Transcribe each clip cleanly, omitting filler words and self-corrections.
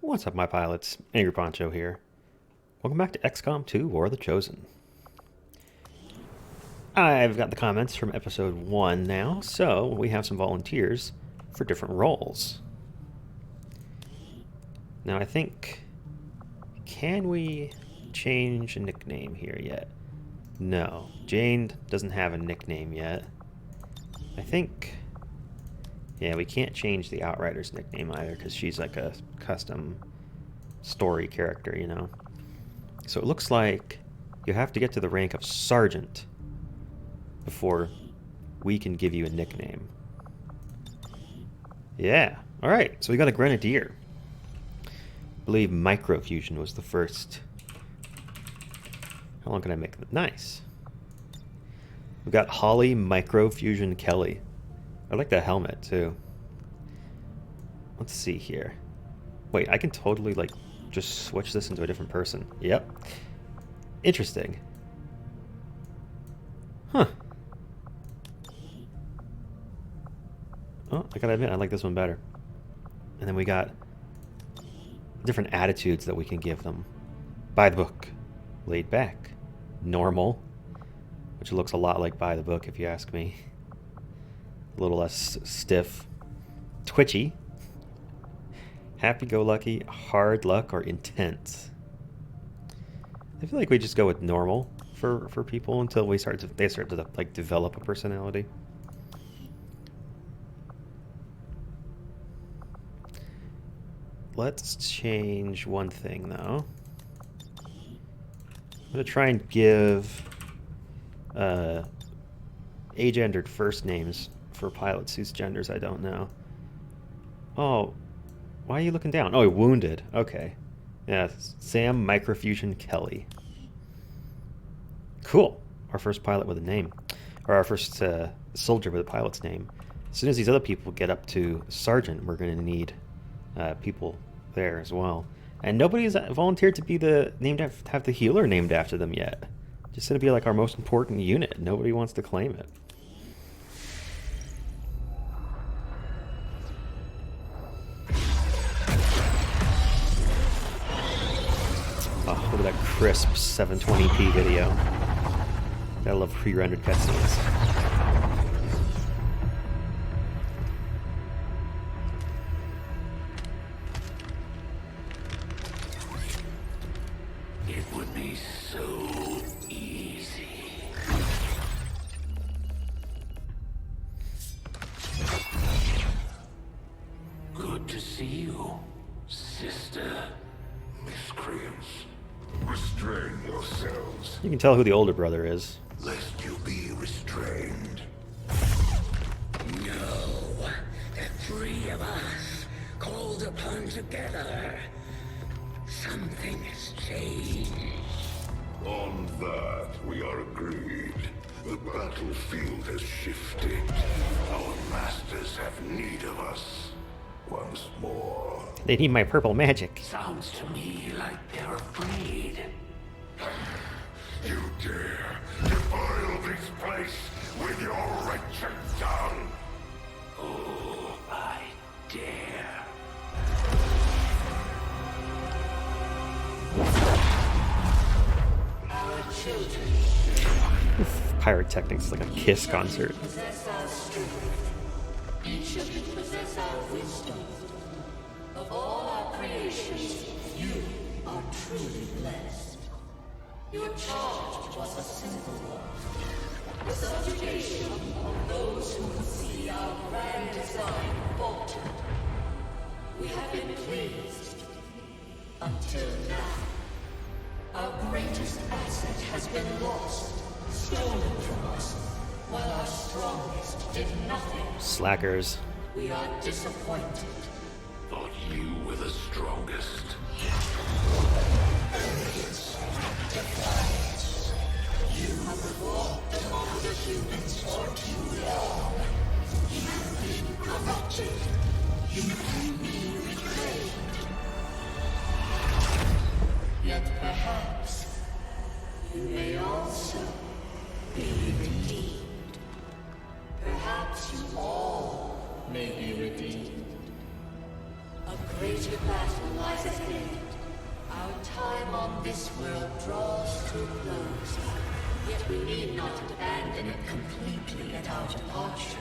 What's up, my pilots? Angry Poncho here. Welcome back to XCOM 2 War of the Chosen. I've got the comments from episode 1 now, so we have some volunteers for different roles. Now I think... Can we change a nickname here yet? No. Jane doesn't have a nickname yet. I think... Yeah, we can't change the Outrider's nickname either, because she's like a custom story character, you know? So it looks like you have to get to the rank of Sergeant before we can give you a nickname. Yeah, alright, so we got a Grenadier. I believe Microfusion was the first. How long can I make them? Nice. We got Holly Microfusion Kelly. I like that helmet, too. Let's see here. Wait, I can totally, like, just switch this into a different person. Yep. Interesting. Huh. Oh, I gotta admit, I like this one better. And then we got different attitudes that we can give them. By the book. Laid back. Normal. Which looks a lot like by the book, if you ask me. A little less stiff. Twitchy. Happy-go-lucky, hard luck, or intense. I feel like we just go with normal for people until they start to like develop a personality. Let's change one thing though. I'm gonna try and give agendered first names for pilots whose genders I don't know. Oh, why are you looking down? Oh, wounded. Okay. Yeah, Sam Microfusion Kelly. Cool. Our first pilot with a name. Or our first soldier with a pilot's name. As soon as these other people get up to Sergeant, we're going to need people there as well. And nobody's volunteered to be have the healer named after them yet. Just going to be like our most important unit. Nobody wants to claim it. Oh, look at that crisp 720p video. Gotta love pre-rendered cutscenes. It would be so easy. Good to see you, sister. Miscreants. Restrain yourselves, You can tell who the older brother is. lest you be restrained. No, the three of us, called upon together. Something has changed. On that, we are agreed. The battlefield has shifted. Our masters have need of us. Once more. They need my purple magic. Sounds to me like they're afraid. You dare defile this place with your wretched tongue? Oh, I dare. Our children Pyrotechnics like a Kiss concert. Possess our strength. Each of you possess our wisdom. Of all our creations, you are truly blessed. Your charge was a simple one. The subjugation of those who would see our grand design falter. We have been pleased. Until now. Our greatest asset has been lost, stolen from us, while our strongest did nothing. Slackers. We are disappointed. thought you were the strongest. You have fought among the humans for too long. You have been corrupted. You can be reclaimed. Yet perhaps you may also be redeemed. Perhaps you all may be redeemed. A great definitive battle lies ahead. Our time on this world draws to a close, yet we need not abandon it completely at our departure.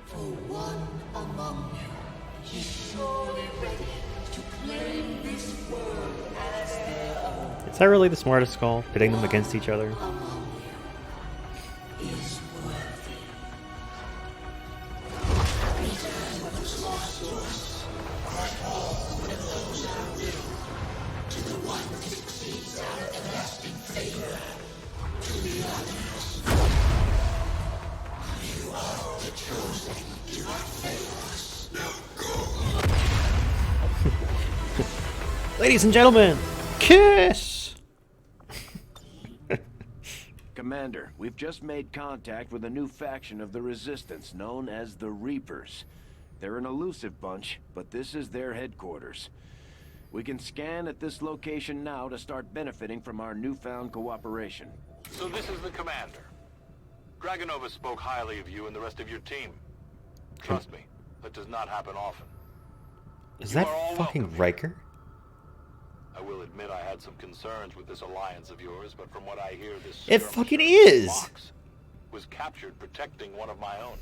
For one among you is surely ready to claim this world as their own. Is that really the smartest call? Pitting them against each other? Among you is worthy. Return what was lost to us, and all that those are will, to the one that succeeds our everlasting favor, to the others. You are the chosen. Do not fail us. Now go. Ladies and gentlemen, kiss! Commander, we've just made contact with a new faction of the Resistance known as the Reapers. They're an elusive bunch, but this is their headquarters. We can scan at this location now to start benefiting from our newfound cooperation. So this is the commander. Dragonova spoke highly of you and the rest of your team. Trust me, that does not happen often. Is You that are all fucking welcome. Riker? I will admit I had some concerns with this alliance of yours, but from what I hear, this It skirmisher, fucking is! Mox, was captured protecting one of my own.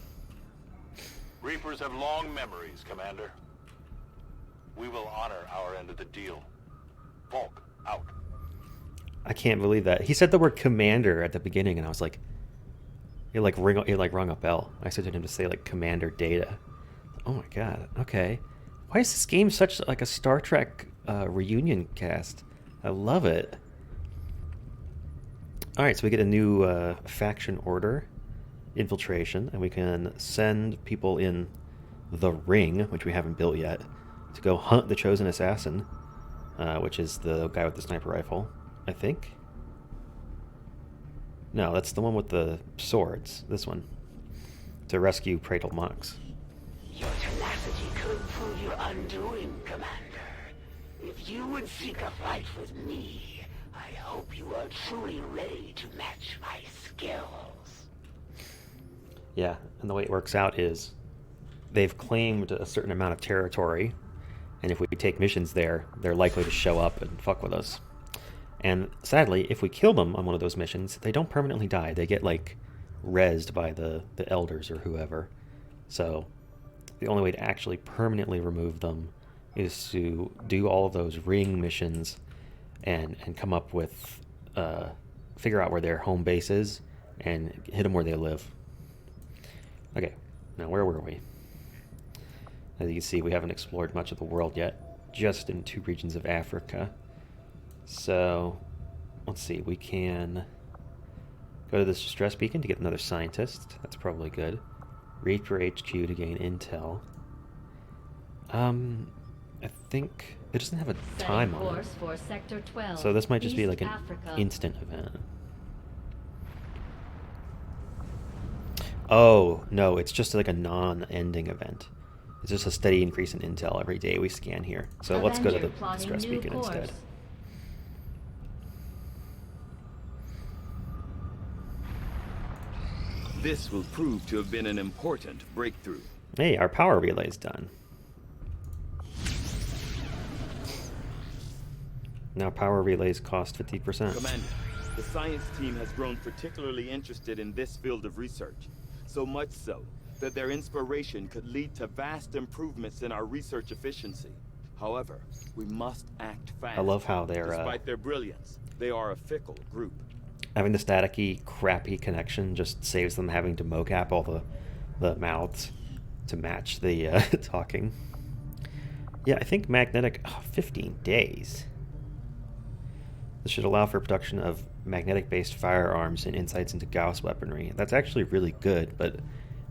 Reapers have long memories, Commander. We will honor our end of the deal. Volk, out. I can't believe that. He said the word commander at the beginning, and I was like, it rung a bell. I expected him to say like Commander Data. Oh my god. Okay. Why is this game such like a Star Trek reunion cast? I love it. All right, so we get a new faction order, infiltration, and we can send people in the ring, which we haven't built yet, to go hunt the chosen assassin, which is the guy with the sniper rifle, I think. No, that's the one with the swords. This one. To rescue Praetor Mox. Your tenacity could prove your undoing, Commander. If you would seek a fight with me, I hope you are truly ready to match my skills. Yeah, and the way it works out is they've claimed a certain amount of territory, and if we take missions there, they're likely to show up and fuck with us. And sadly, if we kill them on one of those missions, they don't permanently die. They get, like, rezzed by the elders or whoever. So the only way to actually permanently remove them is to do all of those ring missions and come up with, figure out where their home base is and hit them where they live. Okay, now where were we? As you can see, we haven't explored much of the world yet, just in 2 regions of Africa. So, let's see, we can go to this distress beacon to get another scientist. That's probably good. Reaper HQ to gain intel. I think it doesn't have a time on it. For Sector 12, So this might just be East like an Africa. instant event. Oh, no, it's just like a non-ending event. It's just a steady increase in intel every day we scan here. So let's go to the Avenger plotting distress new beacon course. instead. This will prove to have been an important breakthrough. Hey, our power relay's done. Now power relays cost 50%. Commander, the science team has grown particularly interested in this field of research. So much so that their inspiration could lead to vast improvements in our research efficiency. However, we must act fast. I love how they're Despite their brilliance, they are a fickle group. having the staticky, crappy connection just saves them having to mocap all the mouths to match the talking. Yeah, I think magnetic... 15 days. This should allow for production of magnetic-based firearms and insights into Gauss weaponry. That's actually really good, but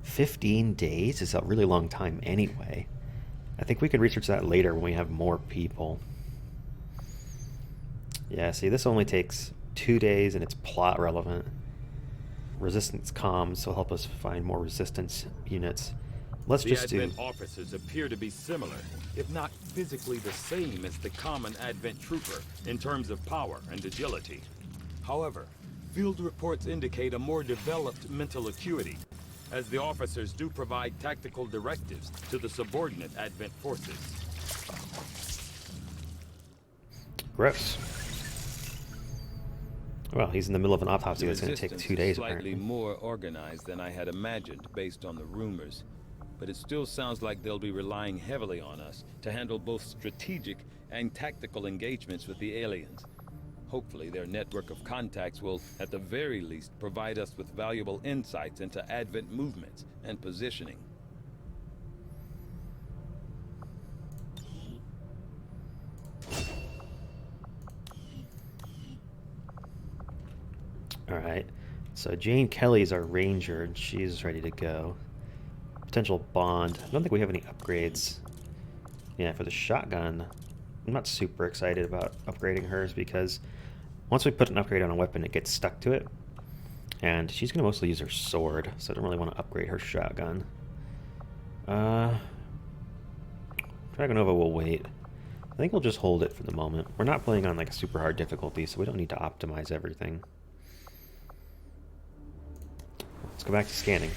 15 days is a really long time anyway. I think we can research that later when we have more people. Yeah, see, this only takes 2 days and it's plot relevant. Resistance comms will help us find more resistance units. Let's The just do... Advent officers appear to be similar, if not physically the same as the common Advent trooper in terms of power and agility. However, field reports indicate a more developed mental acuity, as the officers do provide tactical directives to the subordinate Advent forces. Gross. Well, he's in the middle of an autopsy The that's going to take resistance 2 days, is slightly apparently. more organized than I had imagined based on the rumors. But it still sounds like they'll be relying heavily on us to handle both strategic and tactical engagements with the aliens. Hopefully their network of contacts will, at the very least, provide us with valuable insights into Advent movements and positioning. Alright, so Jane Kelly's our ranger, and she's ready to go. Potential bond. I don't think we have any upgrades. Yeah, for the shotgun, I'm not super excited about upgrading hers because once we put an upgrade on a weapon, it gets stuck to it. And she's going to mostly use her sword, so I don't really want to upgrade her shotgun. Dragonova will wait. I think we'll just hold it for the moment. We're not playing on like a super hard difficulty, so we don't need to optimize everything. Let's go back to scanning.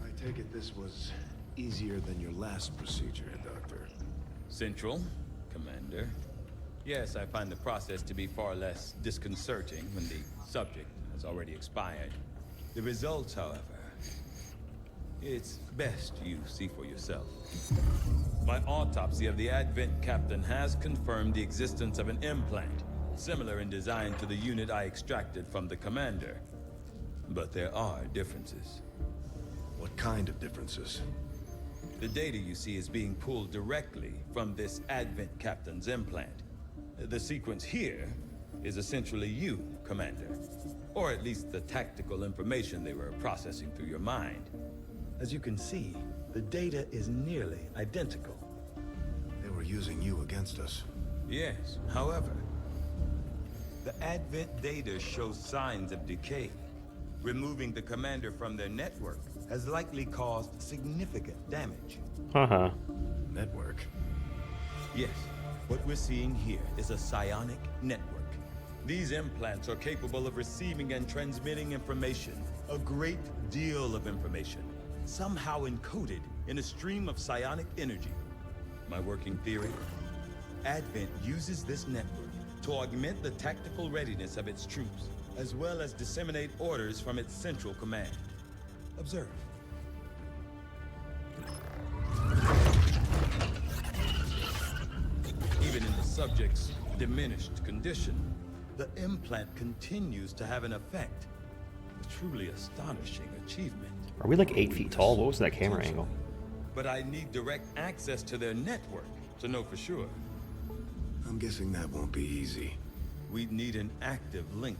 I take it this was easier than your last procedure, Doctor. Central, Commander. Yes, I find the process to be far less disconcerting when the subject has already expired. The results, however, it's best you see for yourself. My autopsy of the Advent captain has confirmed the existence of an implant, similar in design to the unit I extracted from the commander. But there are differences. What kind of differences? The data you see is being pulled directly from this Advent captain's implant. The sequence here is essentially you, Commander. Or at least the tactical information they were processing through your mind. As you can see, the data is nearly identical. They were using you against us. Yes, however, the Advent data shows signs of decay. Removing the commander from their network has likely caused significant damage. Haha. Network? Yes, what we're seeing here is a psionic network. These implants are capable of receiving and transmitting information, a great deal of information, somehow encoded in a stream of psionic energy. My working theory? Advent uses this network to augment the tactical readiness of its troops, as well as disseminate orders from its central command. Observe. Even in the subject's diminished condition, the implant continues to have an effect. A truly astonishing achievement. Are we like 8 feet tall? What was that camera angle? But I need direct access to their network to know for sure. I'm guessing that won't be easy. We'd need an active link.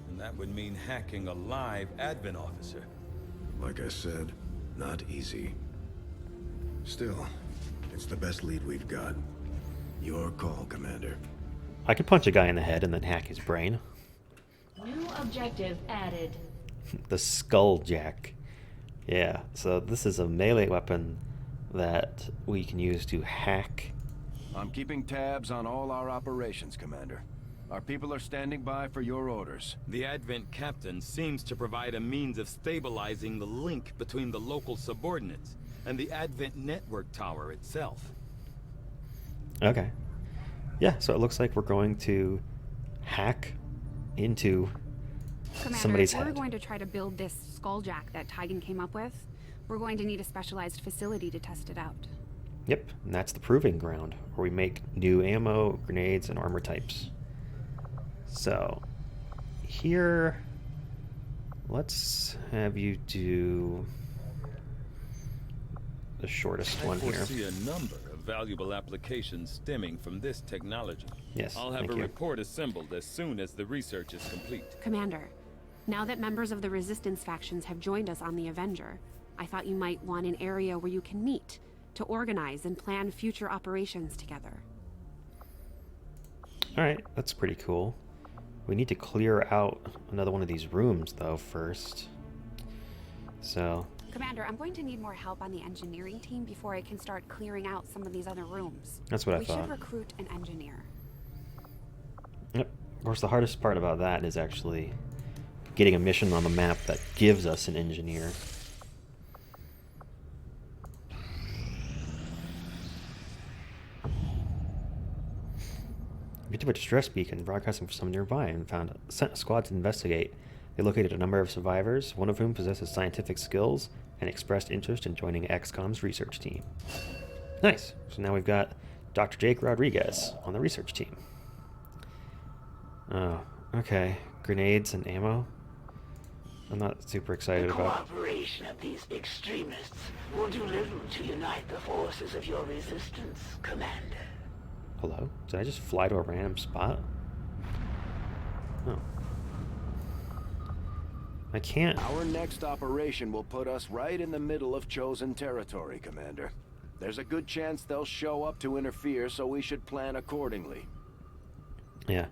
And that would mean hacking a live Advent officer. Like I said, not easy. Still, it's the best lead we've got. Your call, Commander. I could punch a guy in the head and then hack his brain. New objective added. The Skull Jack. Yeah, so this is a melee weapon that we can use to hack. I'm keeping tabs on all our operations, Commander. Our people are standing by for your orders. The Advent captain seems to provide a means of stabilizing the link between the local subordinates and the Advent network tower itself. Okay. Yeah, so it looks like we're going to hack into Commander, somebody's if we're head. going to try to build this skulljack that Tigan came up with, we're going to need a specialized facility to test it out. Yep, and that's the proving ground, where we make new ammo, grenades, and armor types. So, here, let's have you do the shortest one I here. foresee a number of valuable applications stemming from this technology. Yes, I'll have thank a you. report assembled as soon as the research is complete. Commander, now that members of the Resistance factions have joined us on the Avenger, I thought you might want an area where you can meet to organize and plan future operations together. Alright, that's pretty cool. We need to clear out another one of these rooms, though, first. So, Commander, I'm going to need more help on the engineering team before I can start clearing out some of these other rooms. that's what I We thought. should recruit an engineer. Yep. Of course, the hardest part about that is actually getting a mission on the map that gives us an engineer. We took a distress beacon broadcasting from some nearby and sent a squad to investigate. They located a number of survivors, one of whom possesses scientific skills and expressed interest in joining XCOM's research team. Nice. So now we've got Dr. Jake Rodriguez on the research team. Oh, okay. Grenades and ammo? I'm not super excited The about. cooperation of these extremists will do little to unite the forces of your resistance, Commander. Hello? Did I just fly to a random spot? Oh. I can't. Our next operation will put us right in the middle of chosen territory, Commander. There's a good chance they'll show up to interfere, so we should plan accordingly. Yeah.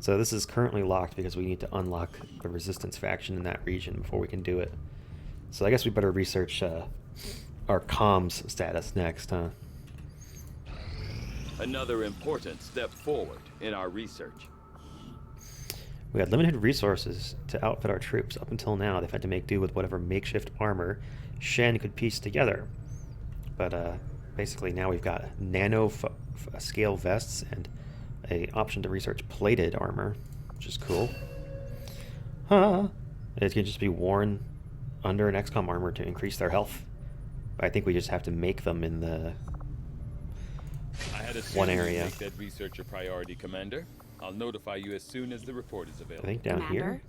So this is currently locked because we need to unlock the resistance faction in that region before we can do it. So I guess we better research our comms status next, huh? Another important step forward in our research. We had limited resources to outfit our troops. Up until now, they've had to make do with whatever makeshift armor Shen could piece together. But basically now we've got nano scale vests and a option to research plated armor, which is cool. Huh. It can just be worn under an XCOM armor to increase their health. I think we just have to make them in the I had one assumed you'd area. make that research a priority, Commander. I'll notify you as soon as the report is I available. think down Commander? here.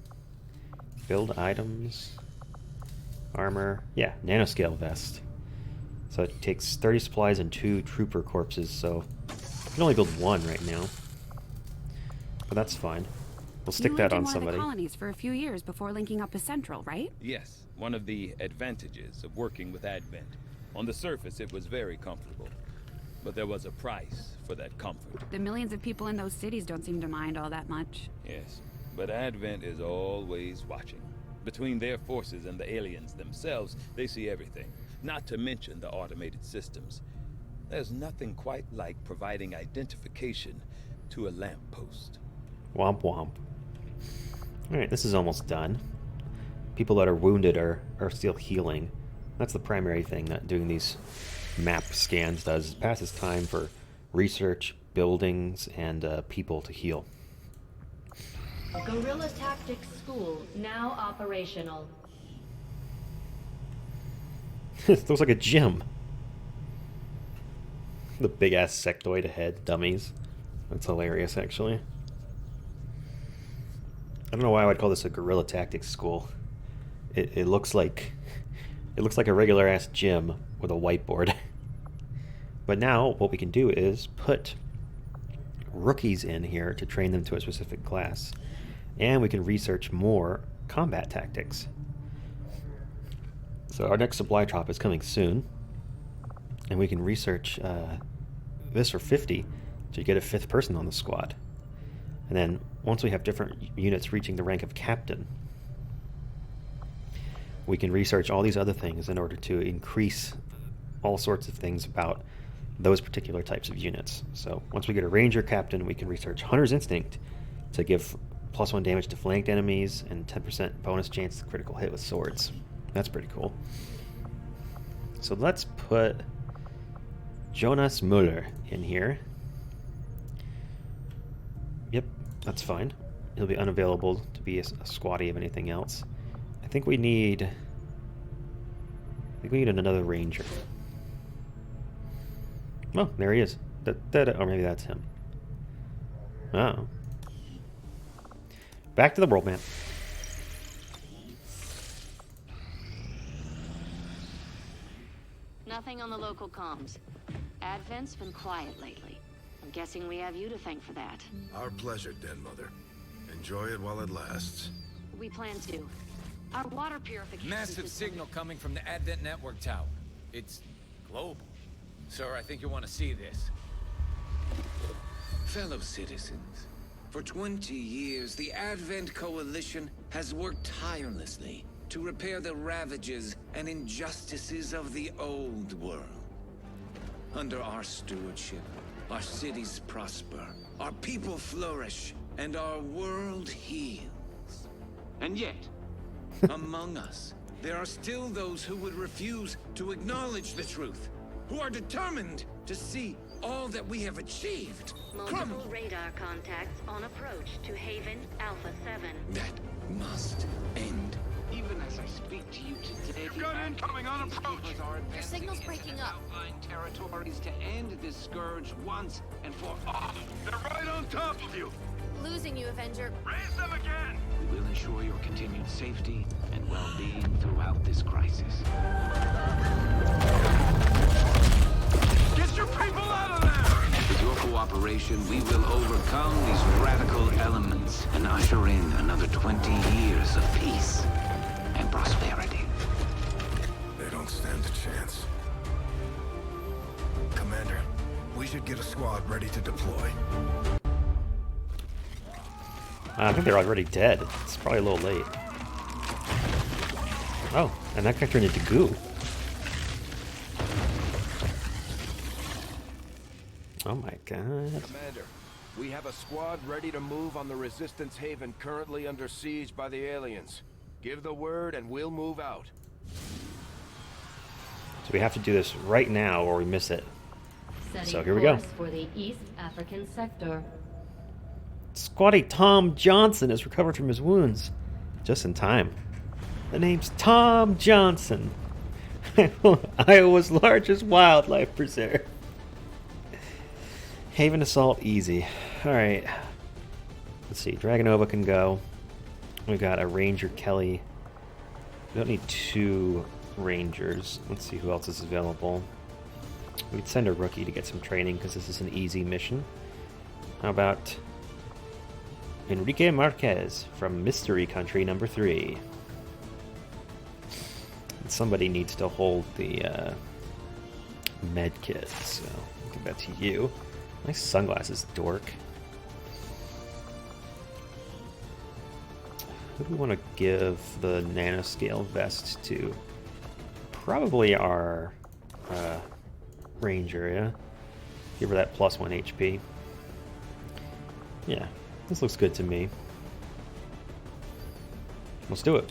Build items. Armor. Yeah, nanoscale vest. So it takes 30 supplies and 2 trooper corpses, so I can only build 1 right now. But that's fine. We'll stick you that lived in on one somebody. of the colonies for a few years before linking up with Central, right? Yes, one of the advantages of working with Advent. On the surface, it was very comfortable. But there was a price for that comfort. The millions of people in those cities don't seem to mind all that much. Yes, but Advent is always watching. Between their forces and the aliens themselves, they see everything. Not to mention the automated systems. There's nothing quite like providing identification to a lamppost. Womp womp. Alright, this is almost done. People that are wounded are still healing. That's the primary thing that doing these map scans does. It passes time for research, buildings, and people to heal. Guerrilla Tactics School now operational. It looks like a gym. The big ass sectoid head dummies. That's hilarious, actually. I don't know why I would call this a guerrilla tactics school. It looks like a regular ass gym with a whiteboard. But now what we can do is put rookies in here to train them to a specific class, and we can research more combat tactics. So our next supply drop is coming soon, and we can research this for 50 to get a 5th person on the squad. And then once we have different units reaching the rank of captain, we can research all these other things in order to increase all sorts of things about those particular types of units. So once we get a ranger captain, we can research Hunter's Instinct to give +1 damage to flanked enemies and 10% bonus chance to critical hit with swords. That's pretty cool. So let's put Jonas Muller in here. Yep, that's fine. He'll be unavailable to be a squatty of anything else. I think we need another ranger. Oh, there he is. Or maybe that's him. Oh. Back to the world map. Nothing on the local comms. Advent's been quiet lately. I'm guessing we have you to thank for that. Our pleasure, Den Mother. Enjoy it while it lasts. We plan to. Our water purification Massive system- signal coming from the Advent Network Tower. It's global. Sir, I think you'll want to see this. Fellow citizens, for 20 years, the Advent Coalition has worked tirelessly to repair the ravages and injustices of the old world. Under our stewardship, our cities prosper, our people flourish, and our world heals. And yet, among us, there are still those who would refuse to acknowledge the truth, who are determined to see all that we have achieved crumble. Multiple radar contacts on approach to Haven Alpha 7. That must end. Even as I speak to you today, You've got incoming on approach. Your signal's breaking up. Outlying territories to end this scourge once and for all. They're right on top of you. Losing you, Avenger. Raise them again. We will ensure your continued safety and well-being throughout this crisis. Get your people out of there! With your cooperation, we will overcome these radical elements and usher in another 20 years of peace and prosperity. They don't stand a chance. Commander, we should get a squad ready to deploy. I think they're already dead. It's probably a little late. Oh, and that got turned into goo. Oh my god. Commander, we have a squad ready to move on the Resistance Haven currently under siege by the aliens. Give the word and we'll move out. So we have to do this right now or we miss it. Setting So here we go. course for the East African sector. Squatty Tom Johnson has recovered from his wounds. Just in time. The name's Tom Johnson. Iowa's largest wildlife preserve. Haven Assault easy. Alright. Let's see. Dragonova can go. We've got a Ranger Kelly. We don't need 2 Rangers. Let's see who else is available. We'd send a rookie to get some training because this is an easy mission. How about Enrique Marquez from Mystery Country number 3. And somebody needs to hold the med kit, so I'll give that to you. Nice sunglasses, dork. Who do we want to give the nanoscale vest to? Probably our Ranger, yeah? Give her that +1 HP. Yeah, this looks good to me. Let's do it.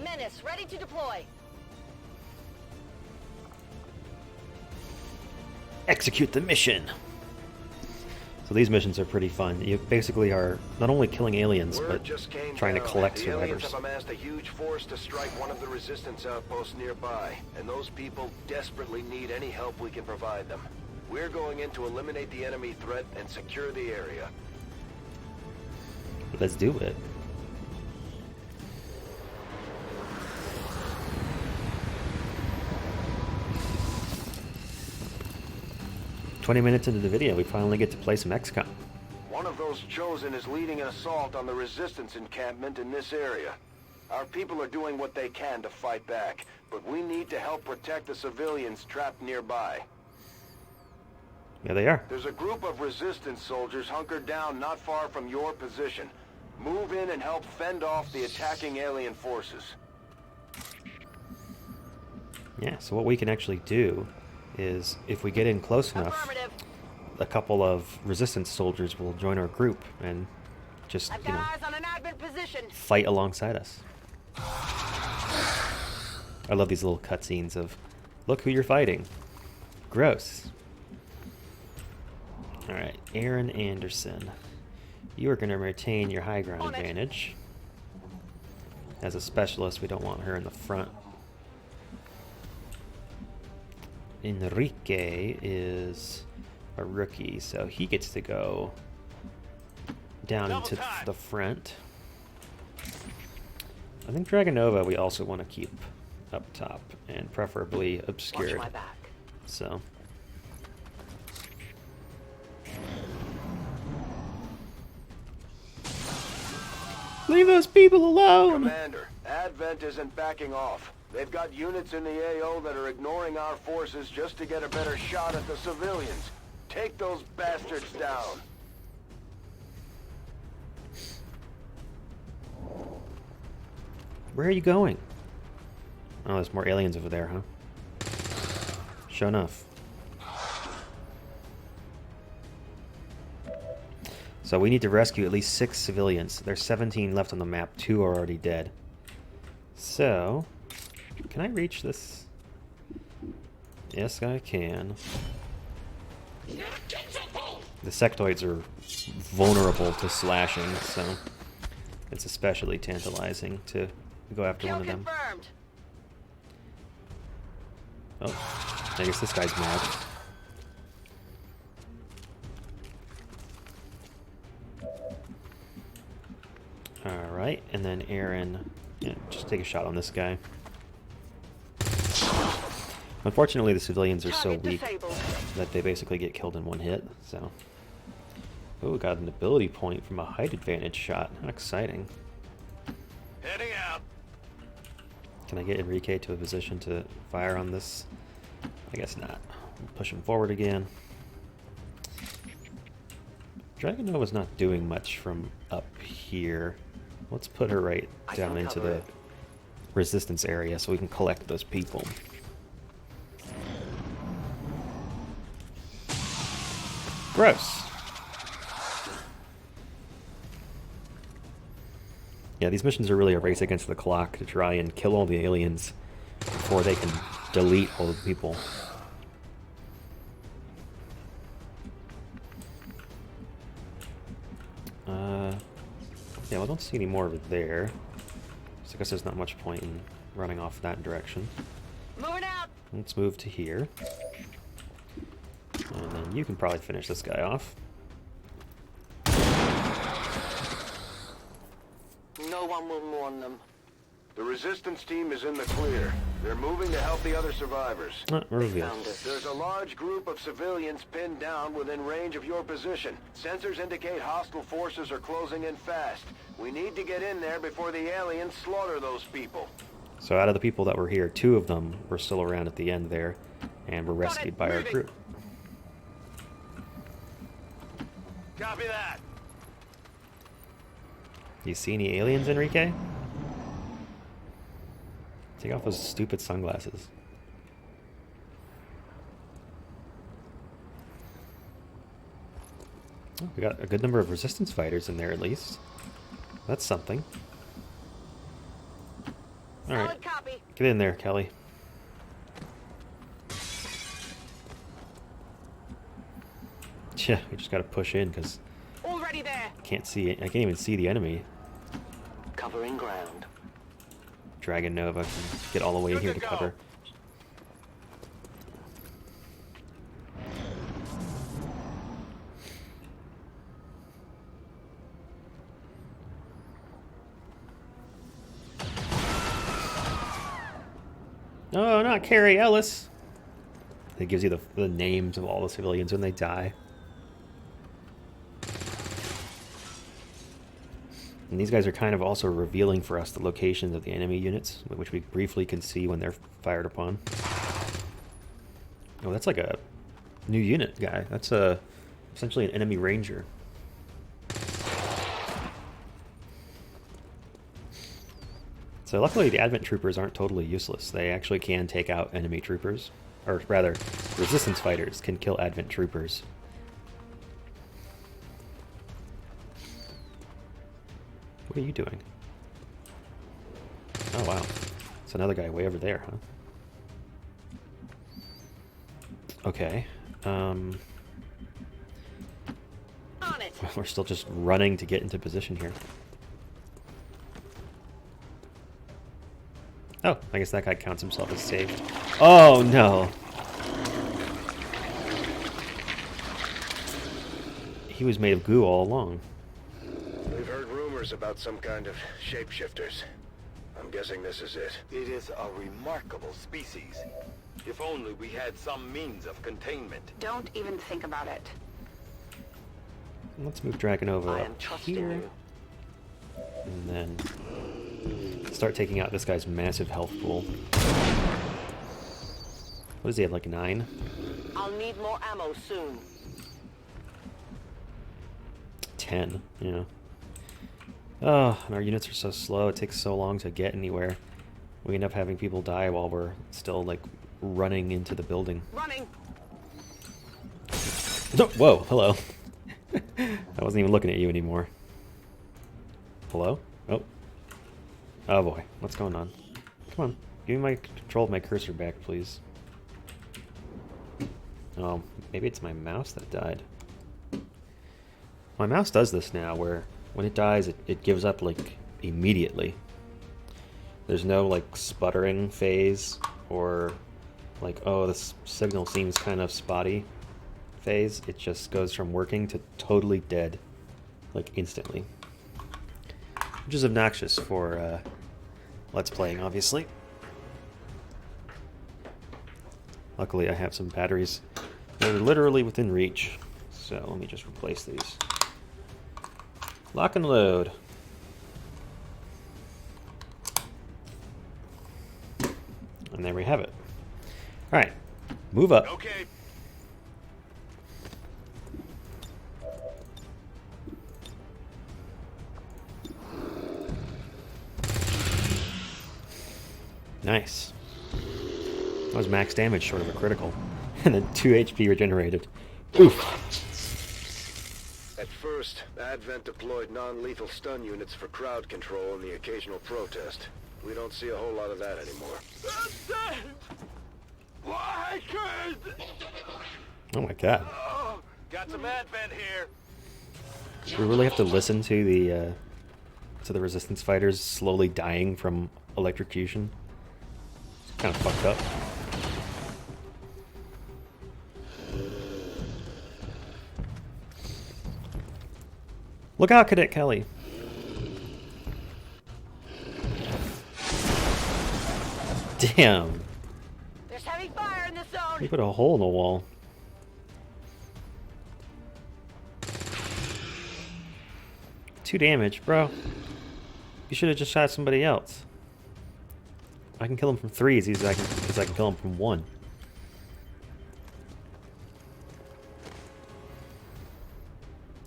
Menace, ready to deploy. Execute the mission. So these missions are pretty fun. You basically are not only killing aliens, but trying to collect the aliens survivors. have amassed a huge force to strike one of the resistance outposts nearby, and those people desperately need any help we can provide them. We're going in to eliminate the enemy threat and secure the area. Let's do it. "20 minutes into the video, we finally get to play some XCOM. One of those chosen is leading an assault on the resistance encampment in this area. Our people are doing what they can to fight back, but we need to help protect the civilians trapped nearby. Yeah, they are. There's a group of resistance soldiers hunkered down not far from your position. Move in and help fend off the attacking alien forces." Yeah, so what we can actually do is, if we get in close enough, a couple of resistance soldiers will join our group and just, I've got eyes on an admin position. fight alongside us. I love these little cutscenes of, look who you're fighting. Gross. Alright, Aaron Anderson. You are going to retain your high ground advantage. As a specialist, we don't want her in the front. Enrique is a rookie, so he gets to go down into the front. I think Dragonova we also want to keep up top, and preferably obscured. Watch my back. So leave those people alone! Commander, Advent isn't backing off. They've got units in the AO that are ignoring our forces just to get a better shot at the civilians. Take those bastards down. Where are you going? Oh, there's more aliens over there, huh? Sure enough. So we need to rescue at least 6 civilians. There's 17 left on the map. 2 are already dead. So, can I reach this? Yes, I can. The sectoids are vulnerable to slashing, so it's especially tantalizing to go after one of them. Oh, I guess this guy's mad. Alright, and then Aaron, yeah, just take a shot on this guy. Unfortunately, the civilians are so weak that they basically get killed in one hit, so... Oh, got an ability point from a height advantage shot. How exciting. Heading out. Can I get Enrique to a position to fire on this? I guess not. Push him forward again. Dragon Nova's not doing much from up here. Let's put her right down into the resistance area so we can collect those people. Gross. Yeah, these missions are really a race against the clock to try and kill all the aliens before they can delete all the people. Yeah, well, I don't see any more over there. So I guess there's not much point in running off that direction. Moving out. Let's move to here. And then you can probably finish this guy off. No one will mourn them. The resistance team is in the clear. They're moving to help the other survivors. Reveal. There's a large group of civilians pinned down within range of your position. Sensors indicate hostile forces are closing in fast. We need to get in there before the aliens slaughter those people. So out of the people that were here, 2 of them were still around at the end there, and were rescued by our group. Copy that. Do you see any aliens, Enrique? Take off those stupid sunglasses. Oh, we got a good number of resistance fighters in there at least. That's something. Alright. Get in there, Kelly. Yeah, we just gotta push in because Already there. I can't even see the enemy. Covering ground. Dragon Nova can get all the way here to cover. No, not Carrie Ellis. It gives you the names of all the civilians when they die. And these guys are kind of also revealing for us the locations of the enemy units, which we briefly can see when they're fired upon. Oh, that's like a new unit guy. That's essentially an enemy ranger. So luckily the Advent troopers aren't totally useless. They actually can take out enemy troopers. Or rather, resistance fighters can kill Advent troopers. What are you doing? Oh wow. It's another guy way over there, huh? Okay. We're still just running to get into position here. Oh, I guess that guy counts himself as saved. Oh no! He was made of goo all along. We've heard rumors about some kind of shapeshifters. I'm guessing this is it. It is a remarkable species. If only we had some means of containment. Don't even think about it. Let's move Dragonova up here. And then start taking out this guy's massive health pool. What does he have, like 9? I'll need more ammo soon. 10, yeah. Oh, and our units are so slow, it takes so long to get anywhere. we end up having people die while we're still, like, running into the building. Running. No, whoa, hello. I wasn't even looking at you anymore. Hello? Oh. Oh boy, what's going on? Come on, give me my control of my cursor back, please. Oh, maybe it's my mouse that died. My mouse does this now, where when it dies, it gives up, like, immediately. There's no, like, sputtering phase, or, like, oh, this signal seems kind of spotty phase. It just goes from working to totally dead, like, instantly. Which is obnoxious for, Let's Playing, obviously. Luckily, I have some batteries that are literally within reach. So, let me just replace these. Lock and load. And there we have it. Alright, move up. Okay. Nice. That was max damage short of a critical. And then 2 HP regenerated. Oof. At first, Advent deployed non-lethal stun units for crowd control and the occasional protest. We don't see a whole lot of that anymore. Why could? Oh my god. Oh, got some Advent here. We really have to listen to the resistance fighters slowly dying from electrocution. It's kind of fucked up. Look out, Cadet Kelly. Damn. There's heavy fire in the zone. He put a hole in the wall. Two damage, bro. You should have just shot somebody else. I can kill him from 3 as easy as I can kill him from 1.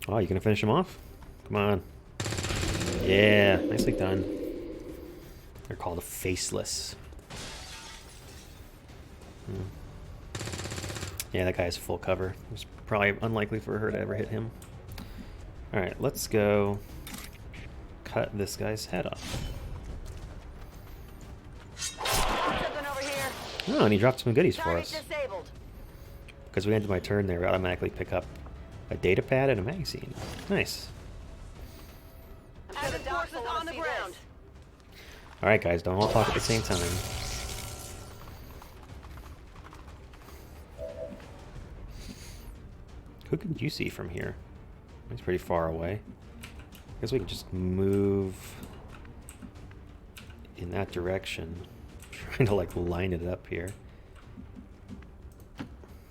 Oh, you gonna finish him off? Come on. Yeah, nicely done. They're called a faceless. Yeah, that guy has full cover. It's probably unlikely for her to ever hit him. Alright, let's go cut this guy's head off. Something over here. Oh, and he dropped some goodies for Target us. disabled. Because we ended my turn there, we automatically pick up a data pad and a magazine. Nice. Other forces on the ground. Alright guys, don't all talk at the same time. Who can you see from here? He's pretty far away. I guess we can just move in that direction. Trying to like line it up here.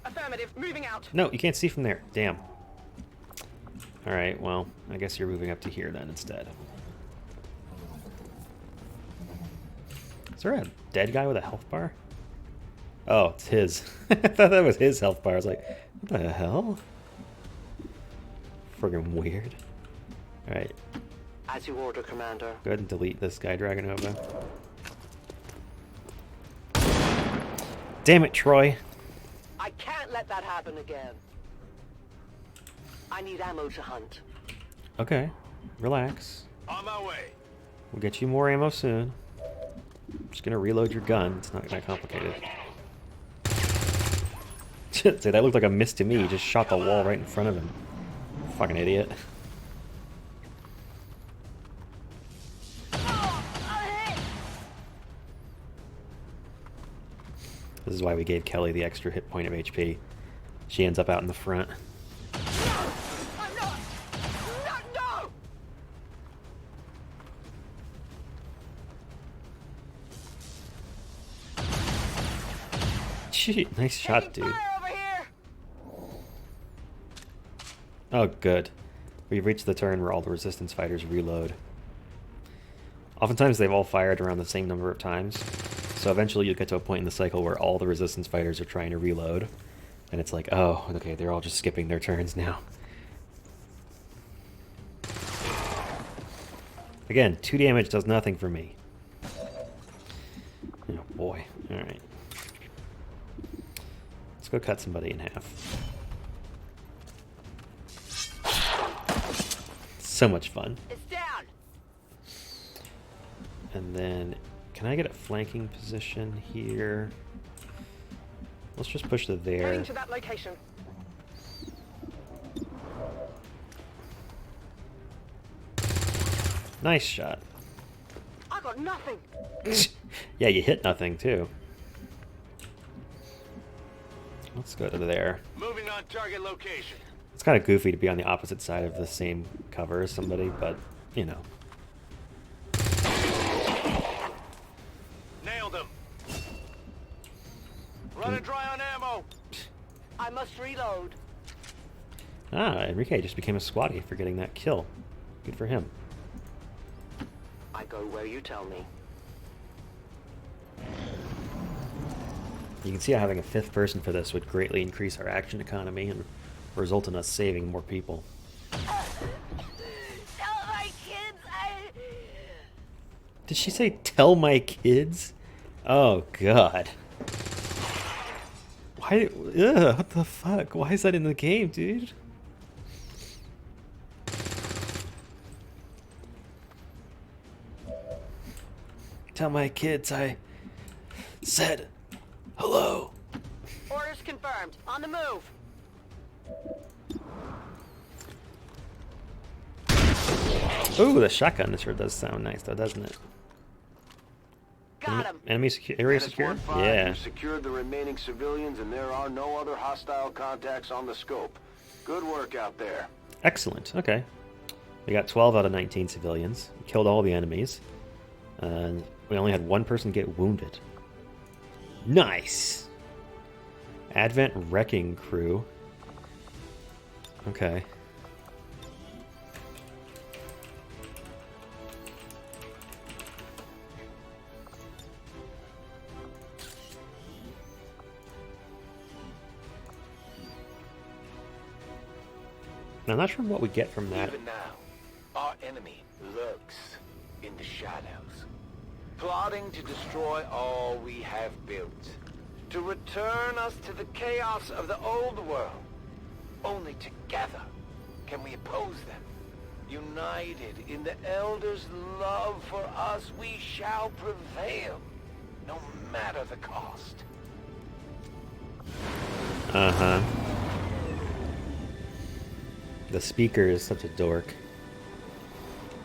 Affirmative. Moving out. No, you can't see from there. Damn. Alright, well, I guess you're moving up to here then instead. Is there a dead guy with a health bar? Oh, it's his. I thought that was his health bar. I was like, what the hell? Friggin' weird. Alright. As you order, Commander. Go ahead and delete this guy, Dragonova. Damn it, Troy. I can't let that happen again. I need ammo to hunt. Okay. Relax. On my way. We'll get you more ammo soon. I'm just gonna reload your gun. It's not that complicated. Dude, that looked like a miss to me. He just shot the wall right in front of him. Fucking idiot. This is why we gave Kelly the extra hit point of HP. She ends up out in the front. Gee, nice shot, dude. Oh, good. We've reached the turn where all the resistance fighters reload. Oftentimes they've all fired around the same number of times. So eventually you'll get to a point in the cycle where all the resistance fighters are trying to reload. And it's like, oh, okay, they're all just skipping their turns now. Again, 2 damage does nothing for me. boy. Alright. Let's go cut somebody in half. So much fun. It's down. And then, can I get a flanking position here? Let's just push to there. Heading to that location. Nice shot. I got nothing. Yeah, you hit nothing too. Let's go to there. Moving on target location. It's kind of goofy to be on the opposite side of the same cover as somebody, but, you know. Nailed him. Running dry on ammo. I must reload. Ah, Enrique just became a squatty for getting that kill. Good for him. I go where you tell me. You can see how having a fifth person for this would greatly increase our action economy and result in us saving more people. Tell my kids Did she say, tell my kids? Oh, God. Why? Ugh, what the fuck? Why is that in the game, dude? Tell my kids I said hello. Orders confirmed. On the move. Ooh, the shotgun sure does sound nice, though, doesn't it? Got him. Enemy area secure? Yeah. You've secured the remaining civilians, and there are no other hostile contacts on the scope. Good work out there. Excellent. Okay. We got 12 out of 19 civilians. We killed all the enemies. And we only had one person get wounded. Nice! Advent Wrecking Crew. Okay. Now, I'm not sure what we get from that. Even now, our enemy lurks in the shadows, plotting to destroy all we have built, to return us to the chaos of the old world. Only together can we oppose them. United in the Elder's love for us, we shall prevail, no matter the cost. Uh-huh. The speaker is such a dork.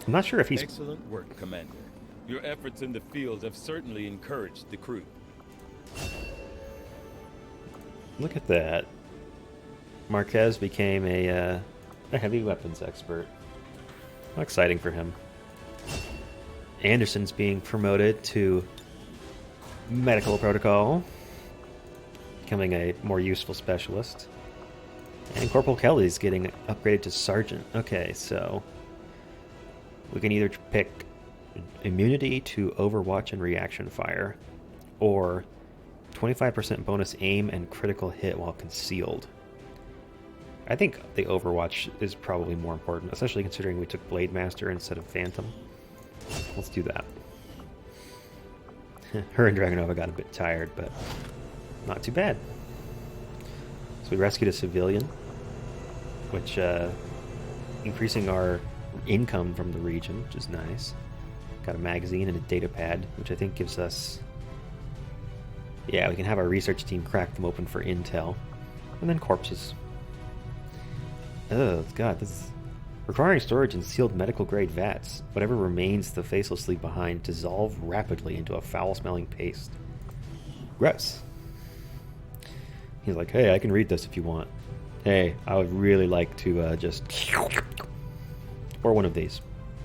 I'm not sure if he's... Excellent work, Commander. Your efforts in the field have certainly encouraged the crew. Look at that. Marquez became a heavy weapons expert. How exciting for him. Anderson's being promoted to medical protocol, becoming a more useful specialist. And Corporal Kelly's getting upgraded to sergeant. Okay, so we can either pick immunity to Overwatch and reaction fire, or 25% bonus aim and critical hit while concealed. I think the Overwatch is probably more important, especially considering we took Blade Master instead of Phantom. Let's do that. Her and Dragonova got a bit tired, but not too bad. So we rescued a civilian, which increasing our income from the region, which is nice. Got a magazine and a data pad, which I think gives us... Yeah, we can have our research team crack them open for intel. And then corpses. Oh, God, this is... Requiring storage in sealed medical-grade vats. Whatever remains the faceless leave behind dissolve rapidly into a foul-smelling paste. Gross. He's like, hey, I can read this if you want. Hey, I would really like to just... Or one of these.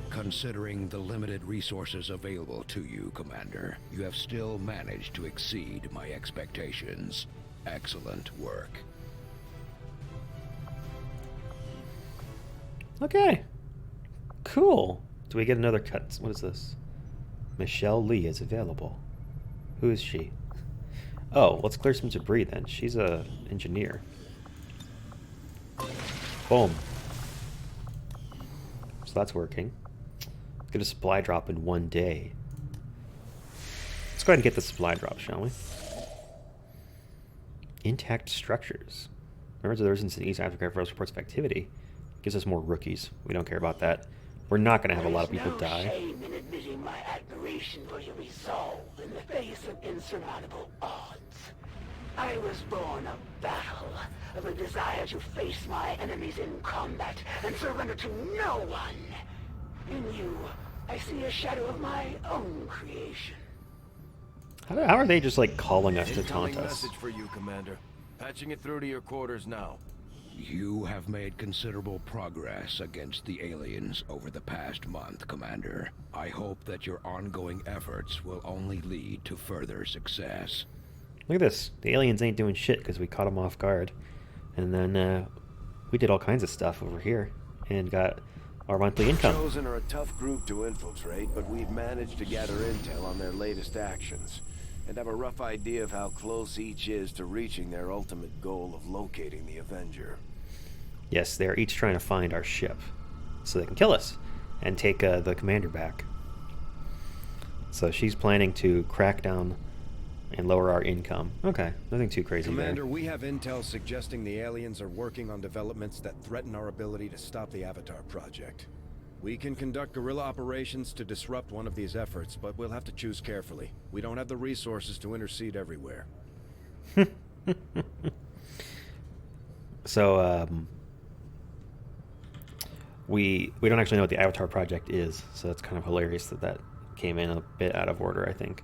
Considering the limited resources available to you, Commander, you have still managed to exceed my expectations. Excellent work. Okay. Cool. Do we get another cut? What is this? Michelle Lee is available. Who is she? Oh, let's clear some debris then. She's a engineer. Boom. So that's working. Get a supply drop in 1 day. Let's go ahead and get the supply drop, shall we? Intact structures. Members of the Resistance in East Africa have reports of activity. Gives us more rookies. We don't care about that. We're not going to have a lot of people die. There is no shame in admitting my admiration for your resolve in the face of insurmountable odds. I was born of battle, of a desire to face my enemies in combat and surrender to no one. In you, I see a shadow of my own creation. How are they just like calling us to Incoming taunt us? message for you, Commander. Patching it through to your quarters now. You have made considerable progress against the aliens over the past month, Commander. I hope that your ongoing efforts will only lead to further success. Look at this. The aliens ain't doing shit because we caught them off guard. And then we did all kinds of stuff over here and got our monthly income. The Chosen are a tough group to infiltrate, but we've managed to gather intel on their latest actions and have a rough idea of how close each is to reaching their ultimate goal of locating the Avenger. Yes, they're each trying to find our ship so they can kill us and take the commander back. So she's planning to crack down and lower our income. Okay, nothing too crazy Commander, there. we have intel suggesting the aliens are working on developments that threaten our ability to stop the Avatar project. We can conduct guerrilla operations to disrupt one of these efforts, but we'll have to choose carefully. We don't have the resources to intercede everywhere. So, we don't actually know what the Avatar project is, so that's kind of hilarious that came in a bit out of order, I think.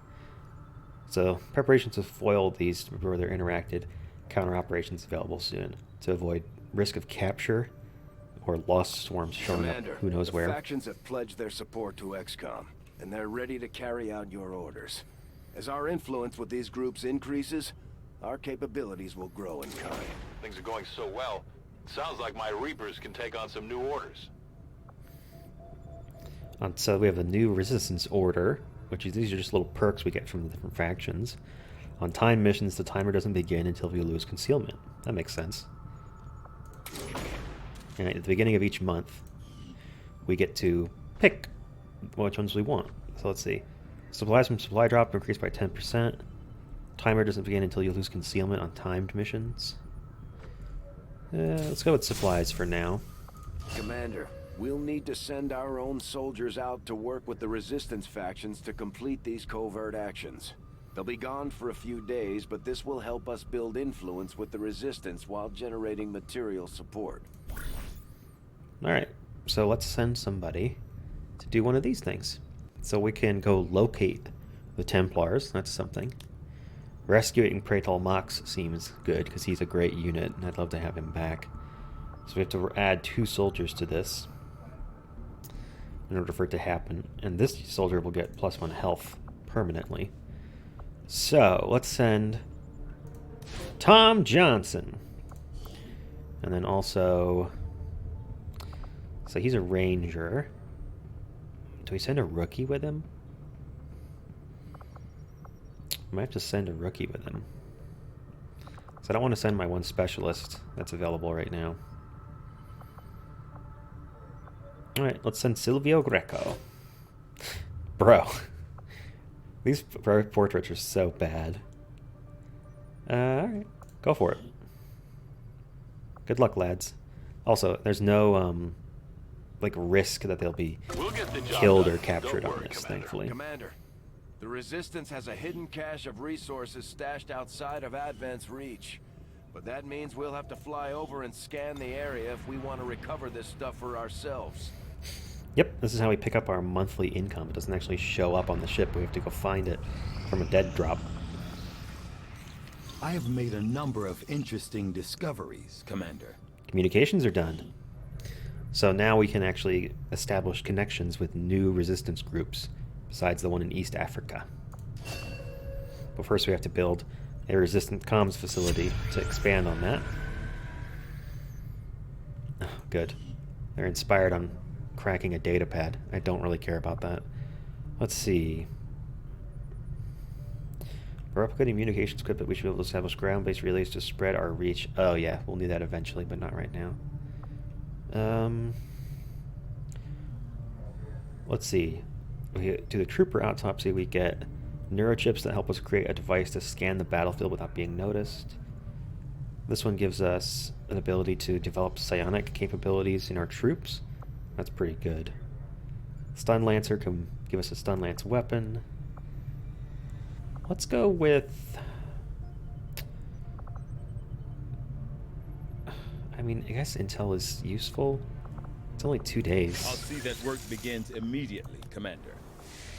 So, preparations to foil these before they're interacted. Counter operations available soon to avoid risk of capture or lost swarms showing Commander, up who knows where. The factions have pledged their support to XCOM, and they're ready to carry out your orders. As our influence with these groups increases, our capabilities will grow in kind. Things are going so well, it sounds like my Reapers can take on some new orders. So we have a new resistance order, which is these are just little perks we get from the different factions. On time missions, the timer doesn't begin until we lose concealment. That makes sense. And at the beginning of each month, we get to pick which ones we want. So let's see. Supplies from supply drop increased by 10%. Timer doesn't begin until you lose concealment on timed missions. Let's go with supplies for now. Commander, we'll need to send our own soldiers out to work with the Resistance factions to complete these covert actions. They'll be gone for a few days, but this will help us build influence with the Resistance while generating material support. Alright, so let's send somebody to do one of these things. So we can go locate the Templars, that's something. Rescuing Praetal Mox seems good, because he's a great unit, and I'd love to have him back. So we have to add 2 soldiers to this in order for it to happen. And this soldier will get +1 health permanently. So, let's send Tom Johnson. And then also... So he's a ranger. Do we send a rookie with him? I might have to send a rookie with him. So I don't want to send my one specialist that's available right now. Alright, let's send Silvio Greco. Bro. These portraits are so bad. Alright, go for it. Good luck, lads. Also, there's no, like, risk that they'll be killed or captured on this, thankfully. Commander, the Resistance has a hidden cache of resources stashed outside of Advent's reach. But that means we'll have to fly over and scan the area if we want to recover this stuff for ourselves. Yep, this is how we pick up our monthly income. It doesn't actually show up on the ship. We have to go find it from a dead drop. I have made a number of interesting discoveries, Commander. Communications are done. So now we can actually establish connections with new resistance groups besides the one in East Africa. But first we have to build a resistant comms facility to expand on that. Oh, good. They're inspired on cracking a data pad. I don't really care about that. Let's see. For upgrading communications equipment, we should be able to establish ground-based relays to spread our reach. Oh yeah, we'll need that eventually, but not right now. Let's see. We do the trooper autopsy, we get Neurochips that help us create a device to scan the battlefield without being noticed. This one gives us an ability to develop psionic capabilities in our troops. That's pretty good. Stun Lancer can give us a Stun Lance weapon. Let's go with... I mean, I guess intel is useful. It's only 2 days. I'll see that work begins immediately, Commander.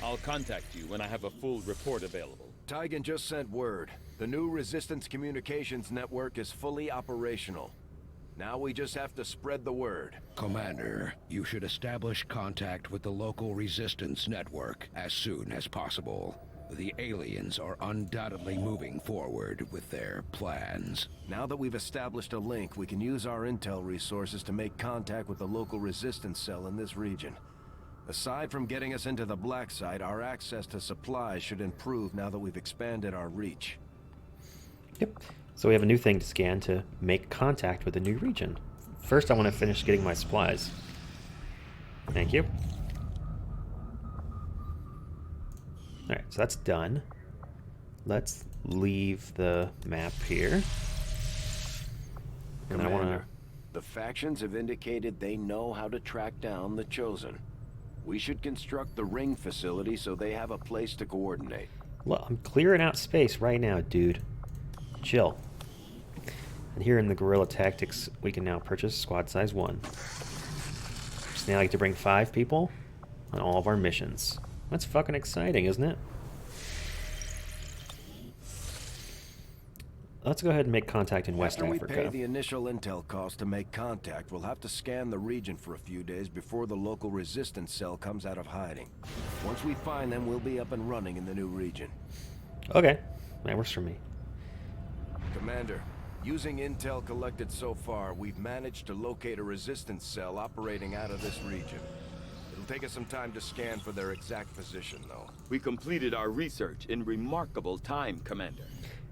I'll contact you when I have a full report available. Tygan just sent word. The new Resistance communications network is fully operational. Now we just have to spread the word. Commander, you should establish contact with the local Resistance network as soon as possible. The aliens are undoubtedly moving forward with their plans. Now that we've established a link, we can use our intel resources to make contact with the local Resistance cell in this region. Aside from getting us into the black site, our access to supplies should improve now that we've expanded our reach. Yep. So we have a new thing to scan to make contact with the new region. First, I want to finish getting my supplies. Thank you. Alright, so that's done. Let's leave the map here. And I want to... The factions have indicated they know how to track down the Chosen. We should construct the ring facility so they have a place to coordinate. Well, I'm clearing out space right now, dude. Chill. And here in the Guerrilla Tactics, we can now purchase Squad Size 1. So now I get to bring 5 people on all of our missions. That's fucking exciting, isn't it? Let's go ahead and make contact in West Africa. After we pay the initial intel cost to make contact, we'll have to scan the region for a few days before the local Resistance cell comes out of hiding. Once we find them, we'll be up and running in the new region. Okay, that works for me. Commander, using intel collected so far, we've managed to locate a Resistance cell operating out of this region. It'll take us some time to scan for their exact position, though. We completed our research in remarkable time, Commander.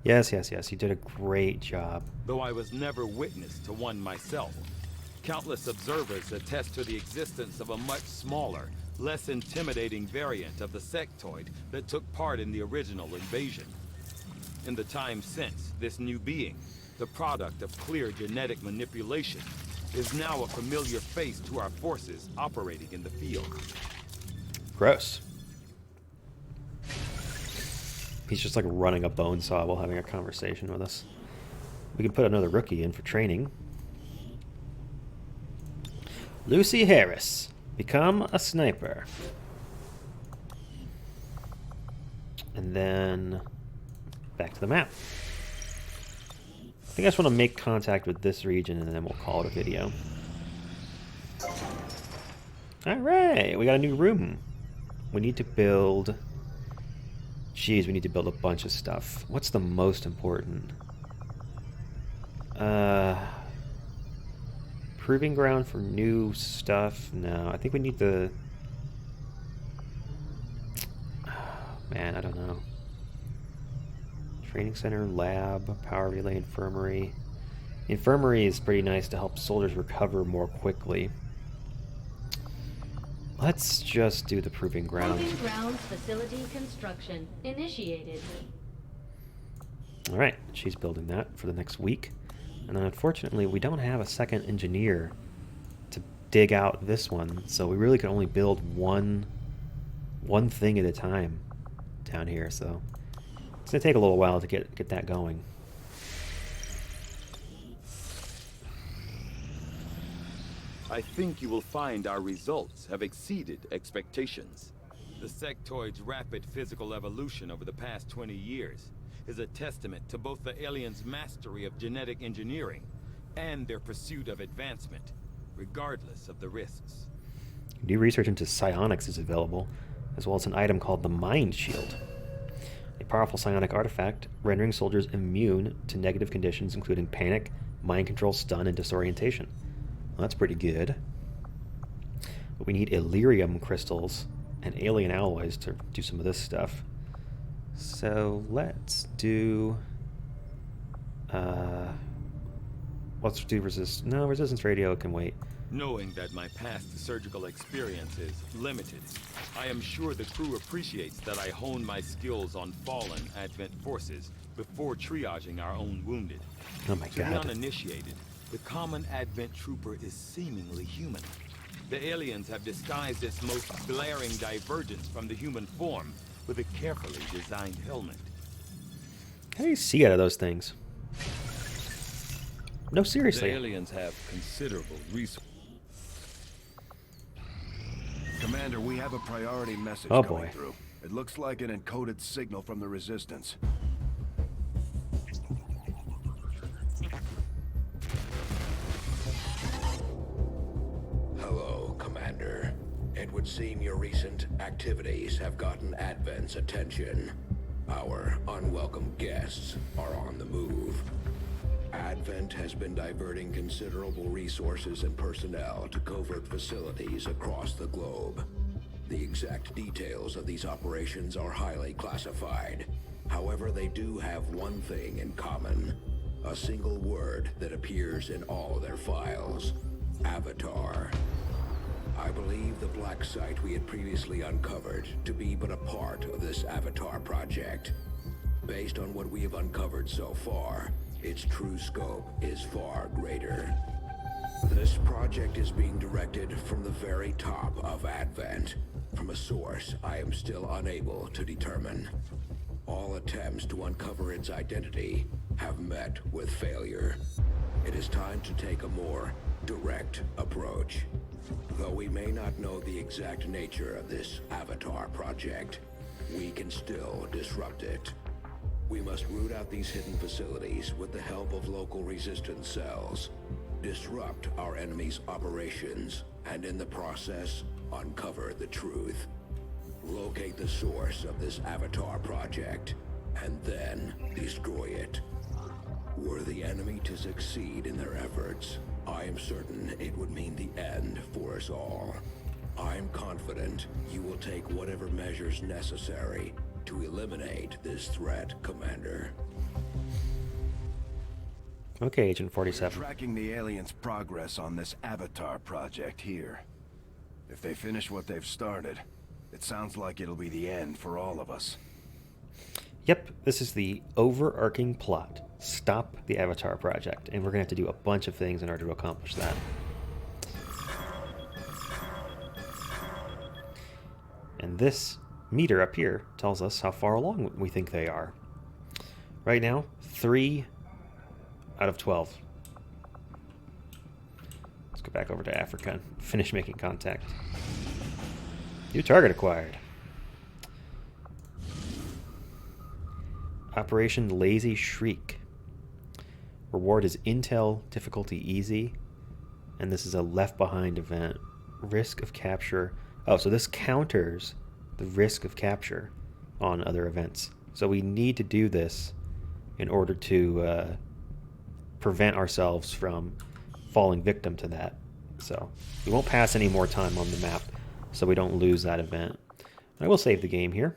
Yes, yes, yes. You did a great job. Though I was never witness to one myself, countless observers attest to the existence of a much smaller, less intimidating variant of the sectoid that took part in the original invasion. In the time since, this new being, the product of clear genetic manipulation, is now a familiar face to our forces operating in the field. Gross. He's just like running a bone saw while having a conversation with us. We can put another rookie in for training. Lucy Harris. Become a sniper. And then back to the map. I think I just want to make contact with this region and then we'll call it a video. Alright, we got a new room. We need to build... Jeez, we need to build a bunch of stuff. What's the most important? Proving ground for new stuff? No, I think we need the... Man, I don't know. Training center, lab, power relay, infirmary. The infirmary is pretty nice to help soldiers recover more quickly. Let's just do the proving ground. Proving ground facility construction initiated. Alright, she's building that for the next week. And then unfortunately, we don't have a second engineer to dig out this one, so we really can only build one thing at a time down here, so it's going to take a little while to get that going. I think you will find our results have exceeded expectations. The sectoid's rapid physical evolution over the past 20 years is a testament to both the aliens' mastery of genetic engineering and their pursuit of advancement, regardless of the risks. New research into psionics is available, as well as an item called the Mind Shield. A powerful psionic artifact, rendering soldiers immune to negative conditions including panic, mind control, stun, and disorientation. Well, that's pretty good. But we need Illyrium crystals and alien alloys to do some of this stuff. So let's do... let's do resistance radio can wait. Knowing that my past surgical experience is limited, I am sure the crew appreciates that I hone my skills on fallen Advent forces before triaging our own wounded. Oh my To the God. uninitiated, the common Advent trooper is seemingly human. The aliens have disguised its most glaring divergence from the human form with a carefully designed helmet. How do you see out of those things? No, seriously. The aliens have considerable resources. Commander, we have a priority message Oh, coming boy. through. It looks like an encoded signal from the Resistance. Hello, Commander. It would seem your recent activities have gotten Advent's attention. Our unwelcome guests are on the move. Advent has been diverting considerable resources and personnel to covert facilities across the globe. The exact details of these operations are highly classified. However, they do have one thing in common. A single word that appears in all their files. Avatar. I believe the black site we had previously uncovered to be but a part of this Avatar project. Based on what we have uncovered so far, its true scope is far greater. This project is being directed from the very top of Advent, from a source I am still unable to determine. All attempts to uncover its identity have met with failure. It is time to take a more direct approach. Though we may not know the exact nature of this Avatar project, we can still disrupt it. We must root out these hidden facilities with the help of local resistance cells, disrupt our enemy's operations, and in the process, uncover the truth. Locate the source of this Avatar project, and then destroy it. Were the enemy to succeed in their efforts, I am certain it would mean the end for us all. I am confident you will take whatever measures necessary to eliminate this threat, Commander. Okay, Agent 47. Tracking the aliens' progress on this Avatar project here. If they finish what they've started, it sounds like it'll be the end for all of us. Yep, this is the overarching plot. Stop the Avatar project. And we're going to have to do a bunch of things in order to accomplish that. And this meter up here tells us how far along we think they are. Right now, 3 out of 12. Let's go back over to Africa and finish making contact. New target acquired. Operation Lazy Shriek. Reward is Intel, difficulty easy. And this is a left behind event. Risk of capture. Oh, so this counters the risk of capture on other events. So we need to do this in order to prevent ourselves from falling victim to that. So we won't pass any more time on the map so we don't lose that event. I will save the game here.